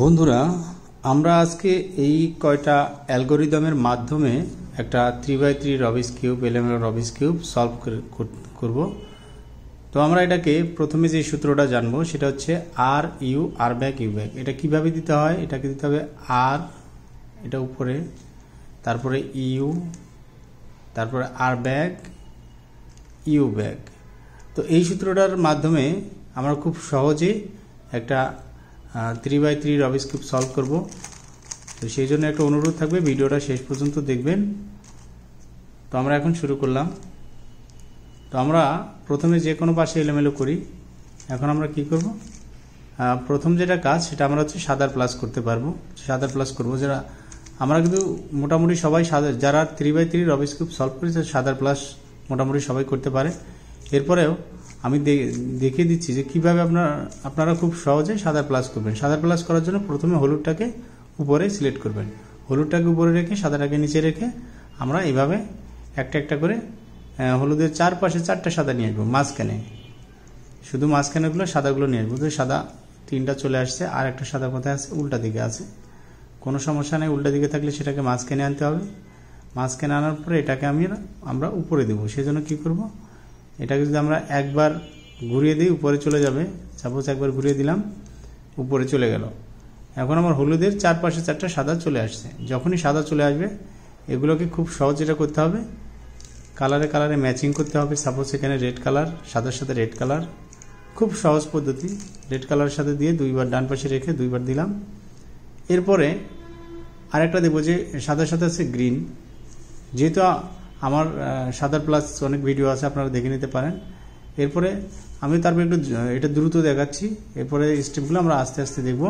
বন্ধুরা, আমরা আজকে এই কয়টা অ্যালগরিদমের মাধ্যমে একটা 3x3 Rubik's cube element Rubik's cube solve করব। তো আমরা এটাকে প্রথমে যে সূত্রটা জানবো সেটা হচ্ছে R U R back U back. এটা কিভাবে দিতে হয়? এটাকে দিতে হবে আর, এটা উপরে, তারপরে ইউ, তারপরে আর ব্যাক ইউ ব্যাক। তো এই সূত্রটার মাধ্যমে আমরা খুব সহজে একটা 3x3 রবিস কিউব সলভ করব। তো সেই জন্য একটা অনুরোধ থাকবে, ভিডিওটা শেষ পর্যন্ত দেখবেন। তো আমরা এখন শুরু করলাম। তো আমরা প্রথমে যে কোনো পাশে এলোমেলো করি। এখন আমরা কি করব? প্রথম যেটা কাজ সেটা আমরা হচ্ছে সাদার প্লাস করতে পারবো, সাদার প্লাস করব। যারা আমরা কিন্তু মোটামুটি সবাই সাদা, যারা 3x3 রবিস কিউব সলভ করেছে সাদার প্লাস মোটামুটি সবাই করতে পারে। এরপরেও আমি দেখিয়ে দিচ্ছি যে কিভাবে আপনারা খুব সহজে সাদার প্লাস করবেন। সাদার প্লাস করার জন্য প্রথমে হলুদটাকে উপরে সিলেক্ট করবেন, হলুদটাকে উপরে রেখে সাদাটাকে নিচে রেখে আমরা এইভাবে একটা একটা করে হলুদের চারপাশে চারটা সাদা নিয়ে আসবো, মাঝখানে শুধু মাঝখানেগুলো সাদাগুলো নিয়ে আসবো। তো সাদা তিনটা চলে আসছে, আর একটা সাদা কোথায় আছে? উল্টা দিকে আছে। কোনো সমস্যা নেই, উল্টা দিকে থাকলে সেটাকে মাঝখানে আনতে হবে। মাঝখানে আনার পরে এটাকে আমরা উপরে দেবো। সেজন্য কি করব? এটাকে যদি আমরা একবার ঘুরিয়ে দিই উপরে চলে যাবে। সাপোজ একবার ঘুরিয়ে দিলাম, উপরে চলে গেল। এখন আমার হলুদের চারপাশে চারটা সাদা চলে আসছে। যখনই সাদা চলে আসবে এগুলোকে খুব সহজ যেটা করতে হবে, কালারে কালারে ম্যাচিং করতে হবে। সাপোজ এখানে রেড কালার, সাদার সাথে রেড কালার, খুব সহজ পদ্ধতি। রেড কালারের সাথে দিয়ে দুইবার ডান পাশে রেখে দুইবার দিলাম। এরপরে আরেকটা দেবো যে সাদার সাথে আছে গ্রিন। যেহেতু আমার সাদার প্লাস অনেক ভিডিও আছে, আপনারা দেখে নিতে পারেন। এরপরে আমি তারপর একটু এটা দ্রুত দেখাচ্ছি, এরপরে স্টেপগুলো আমরা আস্তে আস্তে দেখব।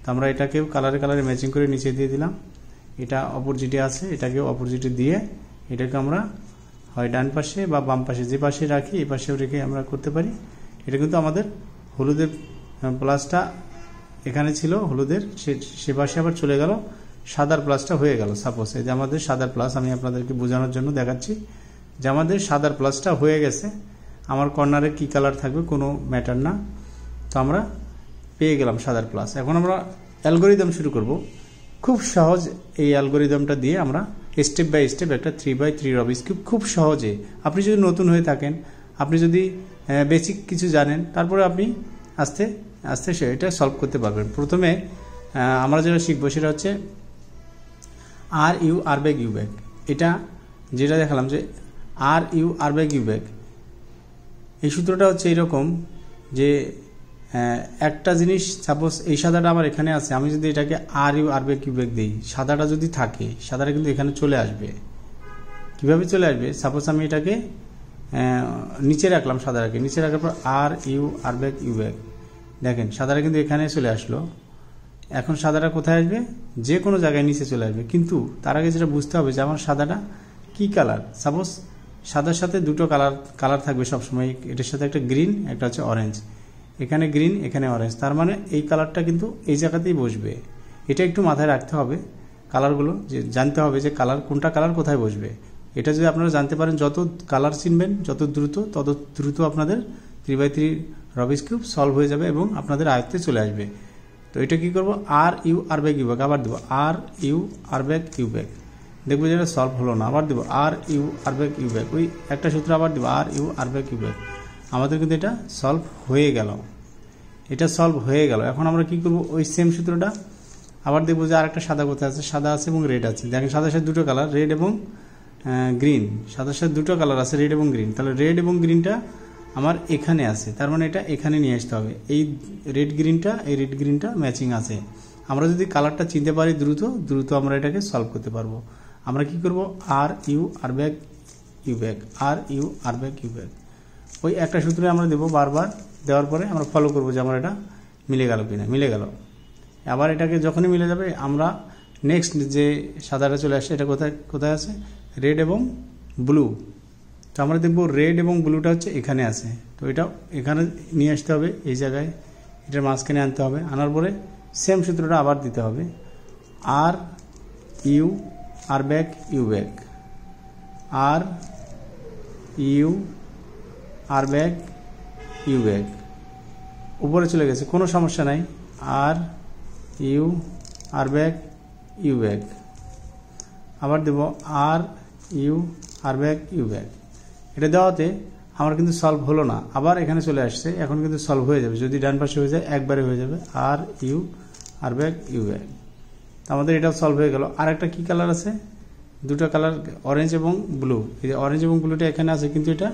তো আমরা এটাকে কালারে কালারে ম্যাচিং করে নিচে দিয়ে দিলাম। এটা অপোজিটে আছে, এটাকেও অপোজিটে দিয়ে এটাকে আমরা হয় ডান পাশে বা বাম পাশে, যে পাশে রাখি এই পাশেও রেখে আমরা করতে পারি। এটা কিন্তু আমাদের হলুদের প্লাসটা এখানে ছিল, হলুদের সে পাশে আবার চলে গেল, সাদার প্লাসটা হয়ে গেল। সাপোজ এই যে আমাদের সাদার প্লাস, আমি আপনাদেরকে বোঝানোর জন্য দেখাচ্ছি যে আমাদের সাদার প্লাসটা হয়ে গেছে। আমার কর্নারে কি কালার থাকবে কোনো ম্যাটার না। তো আমরা পেয়ে গেলাম সাদার প্লাস। এখন আমরা অ্যালগরিদম শুরু করব। খুব সহজ এই অ্যালগরিদমটা দিয়ে আমরা স্টেপ বাই স্টেপ একটা 3x3 রবিস কিউব খুব সহজে, আপনি যদি নতুন হয়ে থাকেন, আপনি যদি বেসিক কিছু জানেন, তারপরে আপনি আস্তে আস্তে এটা সলভ করতে পারবেন। প্রথমে আমরা যেটা শিখবো সেটা হচ্ছে R U R back U back. এটা যেটা দেখালাম যে R U R back U back, এই সূত্রটা হচ্ছে এরকম যে একটা জিনিস, সাপোজ এই সাদাটা আমার এখানে আছে, আমি যদি এটাকে R U R back U back দিই, সাদাটা যদি থাকে সাদাটা কিন্তু এখানে চলে আসবে। কিভাবে চলে আসবে? সাপোজ আমি এটাকে নিচে রাখলাম, সাদাটাকে নিচে রাখার পর R U R back U back, দেখেন সাদাটা কিন্তু এখানে চলে আসলো। এখন সাদাটা কোথায় আসবে? যে কোনো জায়গায় নিচে চলে আসবে। কিন্তু তার আগে যেটা বুঝতে হবে যে আমার সাদাটা কি কালার। সাপোজ সাদার সাথে দুটো কালার থাকবে সবসময়, এটার সাথে একটা গ্রিন, একটা হচ্ছে অরেঞ্জ। এখানে গ্রিন, এখানে অরেঞ্জ, তার মানে এই কালারটা কিন্তু এই জায়গাতেই বসবে। এটা একটু মাথায় রাখতে হবে, কালারগুলো যে জানতে হবে যে কোনটা কালার কোথায় বসবে। এটা যদি আপনারা জানতে পারেন, যত কালার চিনবেন যত দ্রুত, তত দ্রুত আপনাদের 3x3 রবিস কিউব সলভ হয়ে যাবে এবং আপনাদের আয়ত্তে চলে আসবে। তো এটা কি করব? R U R back U back, আবার দেবো R U R back U back, দেখবো যেটা সলভ হলো না, আবার দেবো R U R back U back, ওই একটা সূত্র আবার দেবো R U R back U back. আমাদের কিন্তু এটা সলভ হয়ে গেল, এটা সলভ হয়ে গেল। এখন আমরা কি করব? ওই সেম সূত্রটা আবার দেখবো যে আরেকটা সাদা কোথায় আছে, সাদা আছে এবং রেড আছে। দেখেন সাদার সাথে দুটো কালার, রেড এবং গ্রিন, সাদার সাথে দুটো কালার আছে, রেড এবং গ্রিন। তাহলে রেড এবং গ্রিনটা আমার এখানে আছে, তার মানে এটা এখানে নিয়ে আসতে হবে। এই রেড গ্রিনটা ম্যাচিং আছে। আমরা যদি কালারটা চিনতে পারি দ্রুত আমরা এটাকে সলভ করতে পারবো। আমরা কি করব? R U R back U back, R U R back U back, ওই একটা সূত্রে আমরা দেবো। বারবার দেওয়ার পরে আমরা ফলো করবো যে আমার এটা মিলে গেল কিনা। মিলে গেল। আবার এটাকে যখনই মিলে যাবে আমরা নেক্সট যে সাদাটা চলে আসছে, এটা কোথায় আছে? রেড এবং ব্লু। তো আমরা দেখবো রেড এবং ব্লুটা হচ্ছে এখানে আছে। তো এটা এখানে নিয়ে আসতে হবে, এই জায়গায় এটার মাঝখানে আনতে হবে। আনার পরে সেম সূত্রটা আবার দিতে হবে, R U R back U back, R U R back U back. উপরে চলে গেছে, কোনো সমস্যা নাই। R U R back U back, আবার দেব R U R back U back. এটা দেওয়াতে আমার কিন্তু সলভ হলো না, আবার এখানে চলে আসছে, এখন কিন্তু সলভ হয়ে যাবে। যদি ডান পাশে হয়ে যায় একবারে হয়ে যাবে, R U R back U back. তো আমাদের এটাও সলভ হয়ে গেল। আর একটা কি কালার আছে, দুটো কালার অরেঞ্জ এবং ব্লু। এই যে অরেঞ্জ এবং ব্লুটা এখানে আছে, কিন্তু এটা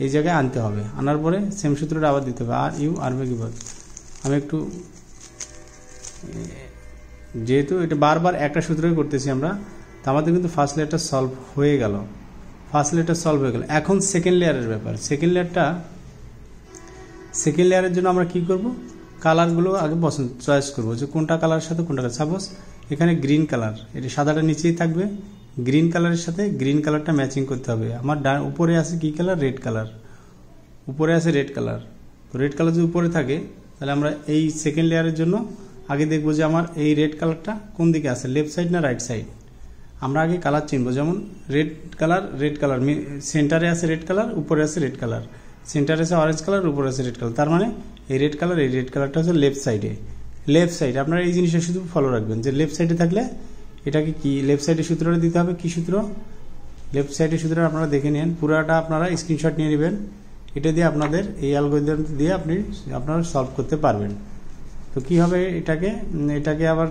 এই জায়গায় আনতে হবে। আনার পরে সেম সূত্রটা আবার দিতে হবে, R U R back U back. আমি একটু, যেহেতু এটা বারবার একটা সূত্রই করতেছি আমরা, তো আমাদের কিন্তু ফার্স্ট লেয়ারটা সলভ হয়ে গেল। ফার্স্ট লেয়ারটা সলভ হয়ে গেল। এখন সেকেন্ড লেয়ারের ব্যাপার। সেকেন্ড লেয়ারের জন্য আমরা কি করব, কালারগুলো আগে চয়েস করবো যে কোনটা কালারের সাথে কোনটা কালার। সাপোজ এখানে গ্রিন কালার, এটা সাদাটা নিচেই থাকবে, গ্রিন কালারের সাথে গ্রিন কালারটা ম্যাচিং করতে হবে। আমার উপরে আছে কি কালার, রেড কালার, উপরে আছে রেড কালার। তো রেড কালার যদি উপরে থাকে, তাহলে আমরা এই সেকেন্ড লেয়ারের জন্য আগে দেখবো যে আমার এই রেড কালারটা কোন দিকে আছে, লেফট সাইড না রাইট সাইড। আমরা আগে কালার চিনবো, যেমন রেড কালার সেন্টারে আছে রেড কালার, উপরে আছে রেড কালার, সেন্টারে আছে অরেঞ্জ কালার, উপরে আছে রেড কালার। তার মানে এই রেড কালারটা হচ্ছে লেফট সাইডে। আপনারা এই জিনিসটা শুধু ফলো রাখবেন যে লেফট সাইডে থাকলে এটাকে কি, লেফট সাইডে সূত্রটা দিতে হবে। কি সূত্র, লেফট সাইডের সূত্রটা আপনারা দেখে নিন, পুরাটা আপনারা স্ক্রিনশট নিয়ে নেবেন। এটা দিয়ে আপনাদের এই অ্যালগরিদম দিয়ে আপনারা সলভ করতে পারবেন। তো কি হবে, এটাকে আবার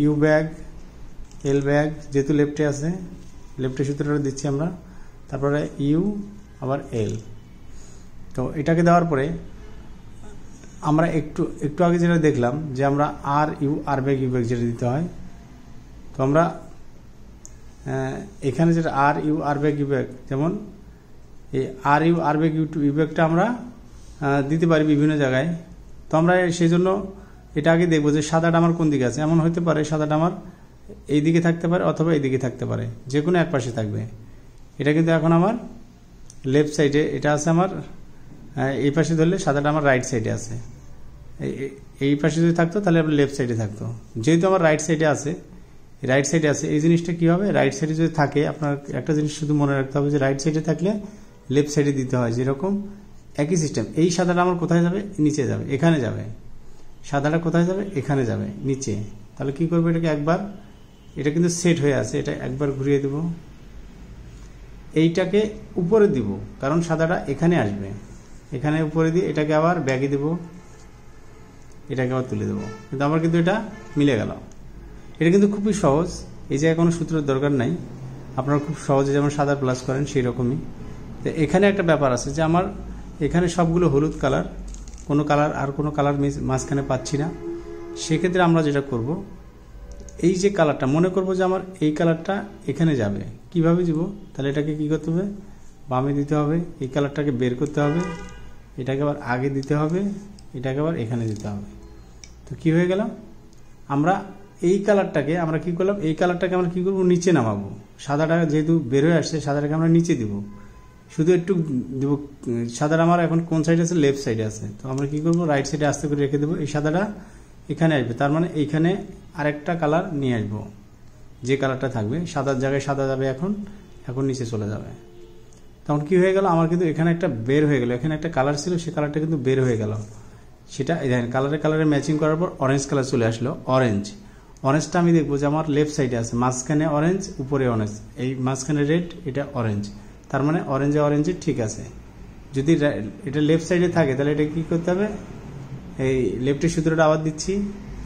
ইউ ব্যাগ এল ব্যাগ, যেহেতু লেফটে আছে, লেফটের সূত্রটা দিচ্ছি আমরা। তারপরে ইউ আবার এল। তো এটাকে দেওয়ার পরে আমরা একটু আগে যেটা দেখলাম যে আমরা R U R back U back যেটা দিতে হয়, তো আমরা এখানে যেটা R U R back U back, যেমন এই R U R back U ব্যাগটা আমরা দিতে পারি বিভিন্ন জায়গায়। তো আমরা সেই জন্য এটা আগে দেখবো যে সাদাটা আমার কোন দিকে আছে। এমন হতে পারে সাদাটা আমার এই দিকে থাকতে পারে অথবা এই দিকে থাকতে পারে, যে কোনো এক পাশে থাকবে। এটা কিন্তু এখন আমার লেফট সাইডে, এটা আছে আমার এই পাশে ধরলে সাদাটা আমার রাইট সাইডে আছে। এই পাশে যদি থাকতো তাহলে আপনার লেফট সাইডে থাকতো। যেহেতু আমার রাইট সাইডে আছে, এই জিনিসটা কি হবে, রাইট সাইডে যদি থাকে, আপনার একটা জিনিস শুধু মনে রাখতে হবে যে রাইট সাইডে থাকলে লেফট সাইডে দিতে হয়। যেরকম একই সিস্টেম, এই সাদাটা আমার কোথায় যাবে, নিচে যাবে, এখানে যাবে। সাদাটা কোথায় যাবে, এখানে যাবে, নিচে। তাহলে কি করবো, এটাকে একবার, এটা কিন্তু সেট হয়ে আছে, এটা একবার ঘুরিয়ে দেব, এইটাকে উপরে দিব, কারণ সাদাটা এখানে আসবে, এখানে উপরে দিয়ে এটাকে আবার ব্যাগে দেব, এটাকে আবার তুলে দেবো। কিন্তু আমার কিন্তু এটা মিলে গেল। এটা কিন্তু খুবই সহজ, এই জায়গায় কোনো সূত্রের দরকার নাই। আপনারা খুব সহজে যেমন সাদা প্লাস করেন সেই রকমই। তো এখানে একটা ব্যাপার আছে যে আমার এখানে সবগুলো হলুদ কালার, কোনো কালার মাঝখানে পাচ্ছি না। সেক্ষেত্রে আমরা যেটা করব, এই যে কালারটা মনে করব যে আমার এই কালারটা এখানে যাবে, কিভাবে দিব, তাহলে এটাকে কি করতে হবে, বামে দিতে হবে, এই কালারটাকে বের করতে হবে, এটাকে আবার আগে দিতে হবে, এটাকে আবার এখানে দিতে হবে। তো কি হয়ে গেল, আমরা এই কালারটাকে আমরা কি করলাম, এই কালারটাকে আমরা কি করবো, নিচে নামাবো। সাদাটা যেহেতু বের হয়ে আসছে, সাদাটাকে আমরা নিচে দিব, শুধু একটু দিব। সাদাটা আমার এখন কোন সাইডে আছে, লেফট সাইডে আছে। তো আমরা কি করবো, রাইট সাইডে আস্তে করে রেখে দেবো, এই সাদাটা এখানে আসবে। তার মানে এইখানে আরেকটা কালার নিয়ে আসবো, যে কালারটা থাকবে সাদার জায়গায় সাদা যাবে, এখন নিচে চলে যাবে। তখন কি হয়ে গেল, আমার কিন্তু এখানে একটা বের হয়ে গেল, এখানে একটা কালার ছিল, সে কালারটা কিন্তু বের হয়ে গেল। সেটা কালারে ম্যাচিং করার পর অরেঞ্জ কালার চলে আসলো। অরেঞ্জটা আমি দেখবো যে আমার লেফট সাইডে আছে, মাঝখানে অরেঞ্জ, উপরে অরেঞ্জ, এই মাঝখানে রেড, এটা অরেঞ্জ। তার মানে অরেঞ্জে ঠিক আছে। যদি এটা লেফট সাইডে থাকে, তাহলে এটা কি করতে হবে, এই লেফটের সূত্রটা আবার দিচ্ছি,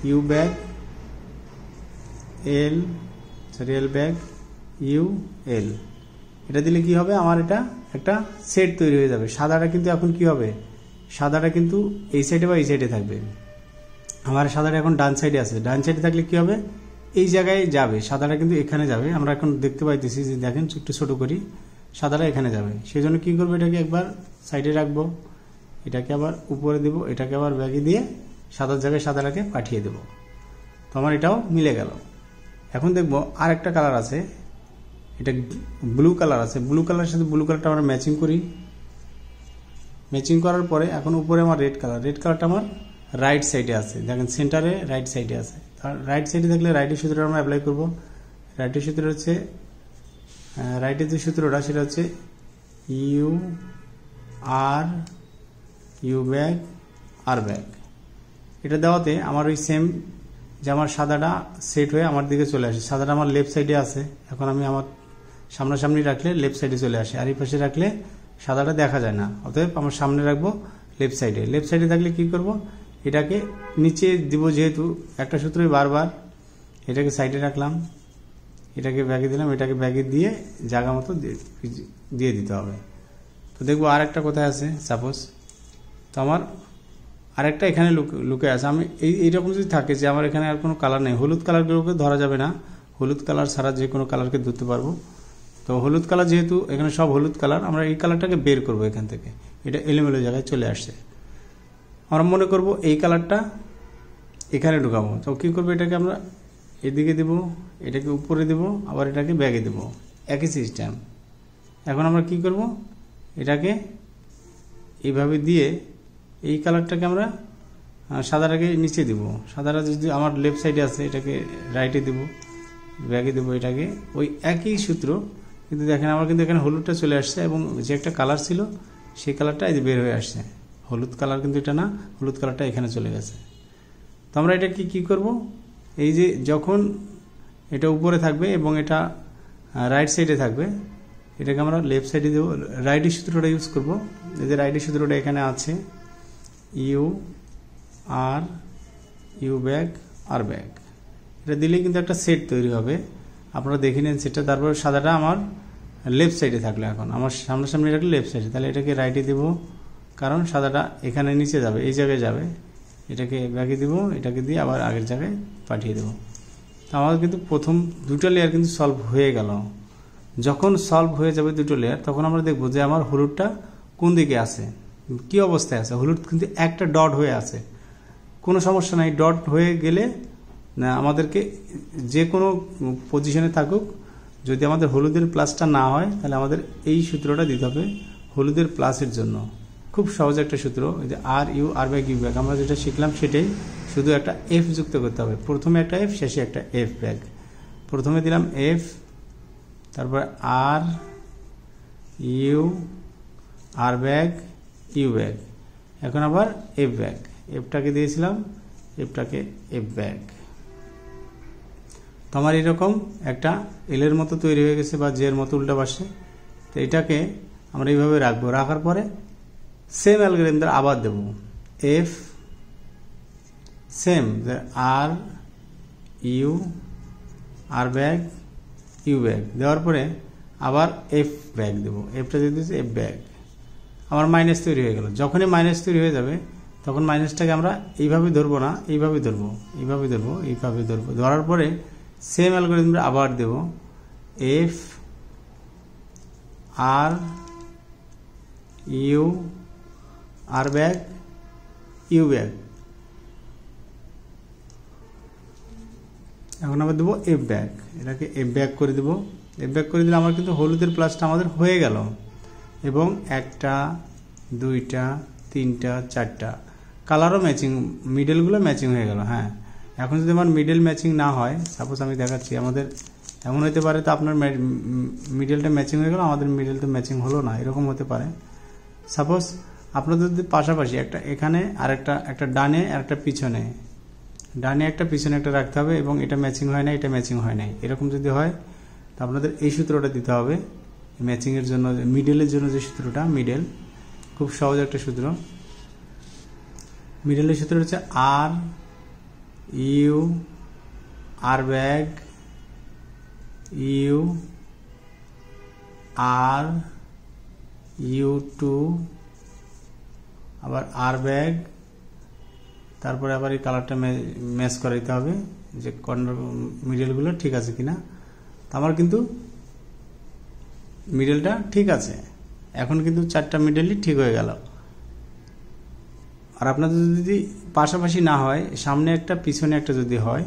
you bag L bag U L. এটা দিলে কি হবে, আমার এটা একটা সেট তৈরি হয়ে যাবে। সাদাটা কিন্তু এখন কি হবে, সাদাটা কিন্তু এই সাইডে বা এই সাইডে থাকবে। আমার সাদাটা এখন ডান সাইডে আছে, ডান সাইডে থাকলে কি হবে, এই জায়গায় যাবে, সাদাটা কিন্তু এখানে যাবে। আমরা এখন দেখতে পাইতেছি যে, দেখেন একটু ছোট করি, সাদাটা এখানে যাবে। সেই জন্য কি করবো, এটাকে একবার সাইডে রাখবো, এটাকে আবার উপরে দেবো, এটাকে আবার ব্যাগে দিয়ে সাদার জায়গায় সাদাটাকে পাঠিয়ে দেবো। তো আমার এটাও মিলে গেল। এখন দেখবো আর একটা কালার আছে, এটা ব্লু কালার আছে। ব্লু কালারের সাথে ব্লু কালারটা আমরা ম্যাচিং করি। ম্যাচিং করার পরে এখন উপরে আমার রেড কালারটা আমার রাইট সাইডে আছে। দেখেন সেন্টারে রাইট সাইডে আছে। রাইট সাইডে থাকলে রাইটের সূত্রটা আমরা অ্যাপ্লাই করবো। রাইটের সূত্র হচ্ছে, রাইটের যে সূত্রটা সেটা হচ্ছে U R U back R back. এটা দেওয়াতে আমার ওই সেম যে আমার সাদাটা সেট হয়ে আমার দিকে চলে আসে। সাদাটা আমার লেফট সাইডে আছে, এখন আমি আমার সামনাসামনি রাখলে লেফট সাইডে চলে আসে, আর এই পাশে রাখলে সাদাটা দেখা যায় না। অতএব আমার সামনে রাখবো লেফট সাইডে। লেফট সাইডে থাকলে কি করব, এটাকে নিচে দিব, যেহেতু একটা সূত্রই বারবার, এটাকে সাইডে রাখলাম, এটাকে ব্যাগে দিলাম, এটাকে ব্যাগে দিয়ে জায়গা মতো দিয়ে দিতে হবে। তো দেখবো আর একটা কোথায় আছে, সাপোজ তো আমার আরেকটা এখানে লুকে আছে। আমি এইরকম যদি থাকে যে আমার এখানে আর কোনো কালার নেই, হলুদ কালারগুলোকে ধরা যাবে না, হলুদ কালার ছাড়া যে কোনো কালারকে ধরতে পারবো। তো হলুদ কালার যেহেতু এখানে সব হলুদ কালার, আমরা এই কালারটাকে বের করব এখান থেকে, এটা এলোমেলো জায়গায় চলে আসছে। আমরা মনে করব এই কালারটা এখানে ঢুকাবো, তো কী করবো, এটাকে আমরা এদিকে দেব, এটাকে উপরে দেব, আবার এটাকে ব্যাগে দেব, একই সিস্টেম। এখন আমরা কি করব, এটাকে এইভাবে দিয়ে এই কালারটাকে আমরা সাদাটাকে নিচে দিব। সাদাটা যদি আমার লেফট সাইডে আছে, এটাকে রাইটে দেব, ব্যাগে দেব, এটাকে ওই একই সূত্র। কিন্তু দেখেন আমার কিন্তু এখানে হলুদটা চলে আসছে, এবং যে একটা কালার ছিল সেই কালারটা এই বের হয়ে আসছে। হলুদ কালার কিন্তু এটা না, হলুদ কালারটা এখানে চলে গেছে। তো আমরা এটা কি করব, এই যে যখন এটা উপরে থাকবে এবং এটা রাইট সাইডে থাকবে, এটাকে আমরা লেফট সাইডে দেবো, রাইটের সূত্রটা ইউজ করব। এই যে রাইটের সূত্রটা এখানে আছে, U R U back R back, এটা দিলেই কিন্তু একটা সেট তৈরি হবে। আপনারা দেখে নেন সেটটা। তারপর সাদাটা আমার লেফট সাইডে থাকলো, এখন আমার সামনাসামনি রাখলে লেফট সাইডে, তাহলে এটাকে রাইটে দেব, কারণ সাদাটা এখানে নিচে যাবে, এই জায়গায় যাবে, এটাকে ব্যাগে দিব, এটাকে দিয়ে আবার আগের জায়গায় পাঠিয়ে দেব। তো আমাদের কিন্তু প্রথম দুটো লেয়ার কিন্তু সলভ হয়ে গেল। যখন সলভ হয়ে যাবে দুটো লেয়ার, তখন আমরা দেখব যে আমার হলুদটা কোন দিকে আছে, কি অবস্থায় আছে। হলুদ কিন্তু একটা ডট হয়ে আছে, কোনো সমস্যা নাই, ডট হয়ে গেলে না আমাদেরকে যে কোনো পজিশনে থাকুক, যদি আমাদের হলুদের প্লাসটা না হয়, তাহলে আমাদের এই সূত্রটা দিতে হবে হলুদের প্লাসের জন্য। খুব সহজ একটা সূত্র, ওই যে R U R back U back, আমরা যেটা শিখলাম সেটাই, শুধু একটা এফ যুক্ত করতে হবে। প্রথমে একটা এফ, শেষে একটা এফ ব্যাগ। প্রথমে দিলাম এফ, তারপর R U R back U back, এখন আবার এফ ব্যাগ, এফটাকে দিয়েছিলাম, এফটাকে এফ ব্যাগ। তো আমার এরকম একটা এলের মতো তৈরি হয়ে গেছে, বা জের মতো উল্টা পাশে। তো এটাকে আমরা এইভাবে রাখবো। রাখার পরে সেম অ্যালগরিদম দ্বারা আবার দেব, F same R U R back U back দেওয়ার পরে আবার এফ ব্যাগ দেবো, এফটা দিয়ে দিয়েছি এফ ব্যাগ। আমার মাইনাস তৈরি হয়ে গেল। যখনই মাইনাস তৈরি হয়ে যাবে, তখন মাইনাসটাকে আমরা এইভাবে ধরবো না, এইভাবে ধরবো, এইভাবে ধরবো, এইভাবে ধরবো। ধরার পরে সেম অ্যালগরিদম আবার দেব, F R U R back U back, এখন আবার দেবো এফ ব্যাগ, এটাকে এফ ব্যাগ করে দেবো। এফ ব্যাগ করে দিলে আমার কিন্তু হলুদের প্লাসটা আমাদের হয়ে গেল, এবং একটা দুইটা তিনটা চারটা কালারও ম্যাচিং, মিডলগুলো ম্যাচিং হয়ে গেল। হ্যাঁ, এখন যদি আমার মিডল ম্যাচিং না হয়, সাপোজ আমি দেখাচ্ছি, আমাদের এমন হতে পারে তো আপনার মিডলটা ম্যাচিং হয়ে গেল, আমাদের মিডল তো ম্যাচিং হলো না, এরকম হতে পারে। সাপোজ আপনাদের যদি পাশাপাশি একটা এখানে আর একটা ডানে আর একটা পিছনে, ডানে একটা পিছনে একটা রাখতে হবে, এবং এটা ম্যাচিং হয় না, এটা ম্যাচিং হয় নাই, এরকম যদি হয়, তো আপনাদের এই সূত্রটা দিতে হবে ম্যাচিংয়ের জন্য, মিডলের জন্য যে সূত্রটা, মিডল খুব সহজ একটা সূত্র। মিডলের সূত্র হচ্ছে R U R back U R U two, আবার আর ব্যাগ, তারপরে আবার এই কালারটা ম্যাচ করাইতে হবে যে কর্নার মিডলগুলো ঠিক আছে কিনা। তো আমার কিন্তু মিডলটা ঠিক আছে, এখন কিন্তু চারটা মিডলই ঠিক হয়ে গেল। আর আপনাদের যদি পাশাপাশি না হয়, সামনে একটা পিছনে একটা যদি হয়,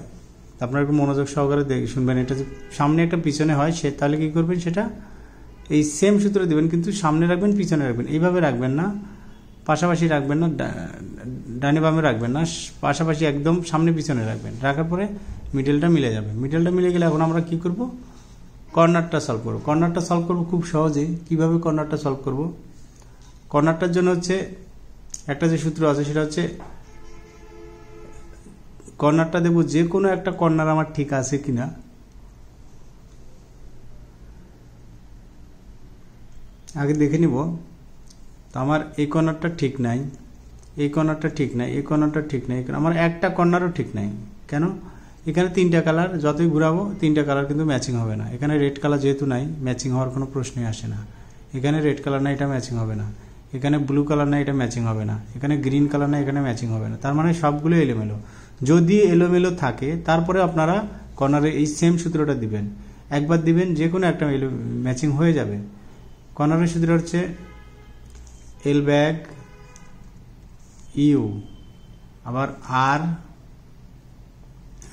আপনারা একটু মনোযোগ সহকারে শুনবেন। এটা সামনে একটা পিছনে হয়, তাহলে কি করবেন, সেটা এই সেম সূত্র দিবেন, কিন্তু সামনে রাখবেন পিছনে রাখবেন, এইভাবে রাখবেন না, পাশাপাশি রাখবেন না, ডানে বামে রাখবেন না, পাশাপাশি একদম সামনে পিছনে রাখবেন। রাখার পরে মিডলটা মিলে যাবে। মিডলটা মিলে গেলে এখন আমরা কি করব, কর্নারটা সলভ করব। কর্নারটা সলভ করব খুব সহজে। কিভাবে কর্নারটা সলভ করব, কর্নারটার জন্য হচ্ছে একটা যে সূত্র আছে, সেটা হচ্ছে কর্নারটা দেব যে কোনো একটা কর্নার আমার ঠিক আছে কিনা। আগে দেখে নিব। তো আমার এই কর্নারটা ঠিক নাই, এই কর্নারটা ঠিক নাই, এই কর্নারটা ঠিক নাই, আমার একটা কর্নারও ঠিক নাই। কেন? এখানে তিনটা কালার, যতই ঘুরাবো তিনটা কালার কিন্তু ম্যাচিং হবে না। এখানে রেড কালার যেহেতু নাই, ম্যাচিং হওয়ার কোনো প্রশ্নই আসে না। এখানে রেড কালার না, এটা ম্যাচিং হবে না। এখানে ব্লু কালার না, এটা ম্যাচিং হবে না। এখানে গ্রিন কালার না, এখানে ম্যাচিং হবে না। তার মানে সবগুলো এলোমেলো। যদি এলোমেলো থাকে তারপরে আপনারা কর্নারে এই সেম সূত্রটা দিবেন, একবার দিবেন, যে কোনো একটা ম্যাচিং হয়ে যাবে। কর্নারের সূত্র হচ্ছে এল ব্যাগ ইউ, আবার আর,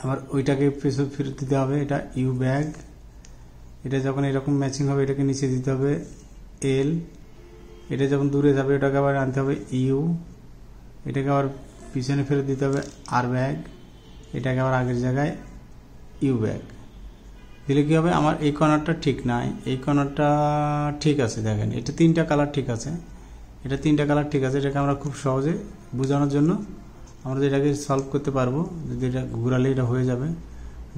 আবার ওইটাকে ফেরত দিতে হবে, এটা ইউ ব্যাগ। এটা যখন এরকম ম্যাচিং হবে এটাকে নিচে দিতে হবে এল। এটা যখন দূরে যাবে এটাকে আবার আনতে হবে ইউ। এটাকে আবার পিছনে ফেরত দিতে হবে আর ব্যাগ। এটাকে আবার আগের জায়গায় ইউ ব্যাগ দিলে কি হবে, আমার এই কর্নারটা ঠিক নাই, এই কর্নারটা ঠিক আছে। দেখেন এটা তিনটা কালার ঠিক আছে, এটা তিনটা কালার ঠিক আছে। এটাকে আমরা খুব সহজে বোঝানোর জন্য আমরা এটাকে সলভ করতে পারবো। যদি এটা ঘুরালে এটা হয়ে যাবে,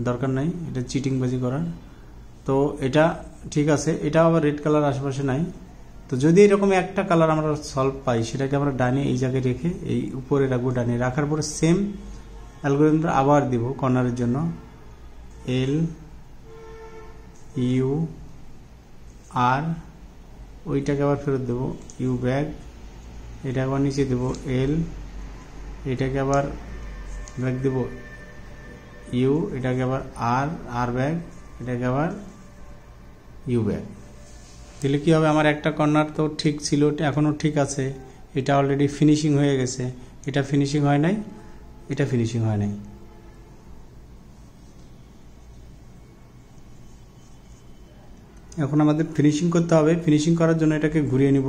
দরকার নাই এটা চিটিংবাজি করার। তো এটা ঠিক আছে, এটা আবার রেড কালার আশেপাশে নাই। তো যদি এরকম একটা কালার আমরা সলভ পাই, সেটাকে আমরা ডানে এই জায়গায় রেখে এই উপরে রাখবো। ডানে রাখার পরে সেম অ্যালগরিদমটা আবার দিব কর্নারের জন্য, এল ইউ আর, ওইটাকে আবার ফেরত দেবো ইউ ব্যাগ। এটা আবার নিচে দেবো এল, এটাকে আবার ব্যাগ দেবো ইউ, এটাকে আবার আর, আর ব্যাগ, এটাকে আবার ইউ ব্যাগ দিলে কি হবে, আমার একটা কর্নার তো ঠিক ছিল, এখনও ঠিক আছে। এটা অলরেডি ফিনিশিং হয়ে গেছে, এটা ফিনিশিং হয় নাই, এটা ফিনিশিং হয় নাই। এখন আমাদের ফিনিশিং করতে হবে। ফিনিশিং করার জন্য এটাকে ঘুরিয়ে নিব।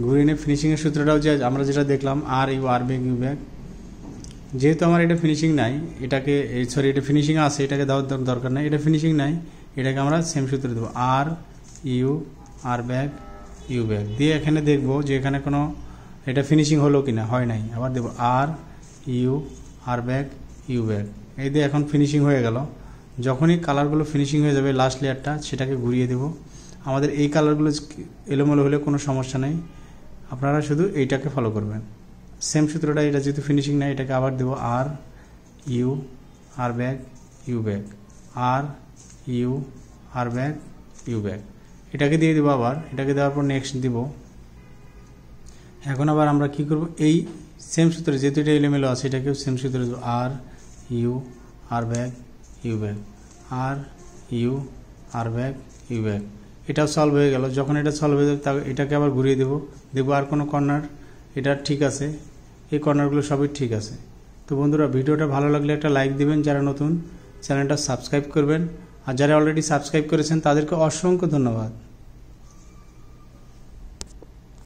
ঘুরিয়ে নিয়ে ফিনিশিংয়ের সূত্রটাও যে আমরা যেটা দেখলাম R U R back U back. যেহেতু আমার এটা ফিনিশিং নাই, এটাকে সরি এটা ফিনিশিং আছে, এটাকে দেওয়ার দরকার নাই। এটা ফিনিশিং নাই, এটাকে আমরা সেম সূত্রে দেবো R U R back U back দিয়ে এখানে দেখবো যে এখানে কোনো এটা ফিনিশিং হলো কিনা, হয় নাই। আবার দেবো R U R back U back, এই দিয়ে এখন ফিনিশিং হয়ে গেল। যখনই কালারগুলো ফিনিশিং হয়ে যাবে লাস্ট লেয়ারটা, সেটাকে ঘুরিয়ে দেব। আমাদের এই কালারগুলো এলোমেলো হলে কোনো সমস্যা নেই, আপনারা শুধু এইটাকে ফলো করবেন। সেম সূত্রটা, এটা যেহেতু ফিনিশিং নাই, এটাকে আবার দেবো R U R back U back, R U R back U back, এটাকে দিয়ে দেবো। আবার এটাকে দেওয়ার পর নেক্সট দিব। এখন আবার আমরা কি করব, এই সেম সূত্রে যেহেতু এটা এলোমেলো আছে, এটাকেও সেম সূত্রে দেবো R U R back U back, R U R back U back. এটাও সলভ হয়ে গেল। যখন এটা সলভ হয়ে যাবে এটাকে আবার ঘুরিয়ে দেবো। দেখবো আর কোনো কর্নার এটা ঠিক আছে, এই কর্নারগুলো সবই ঠিক আছে। তো বন্ধুরা, ভিডিওটা ভালো লাগলে একটা লাইক দিবেন, যারা নতুন চ্যানেলটা সাবস্ক্রাইব করবেন, আর যারা অলরেডি সাবস্ক্রাইব করেছেন তাদেরকে অসংখ্য ধন্যবাদ।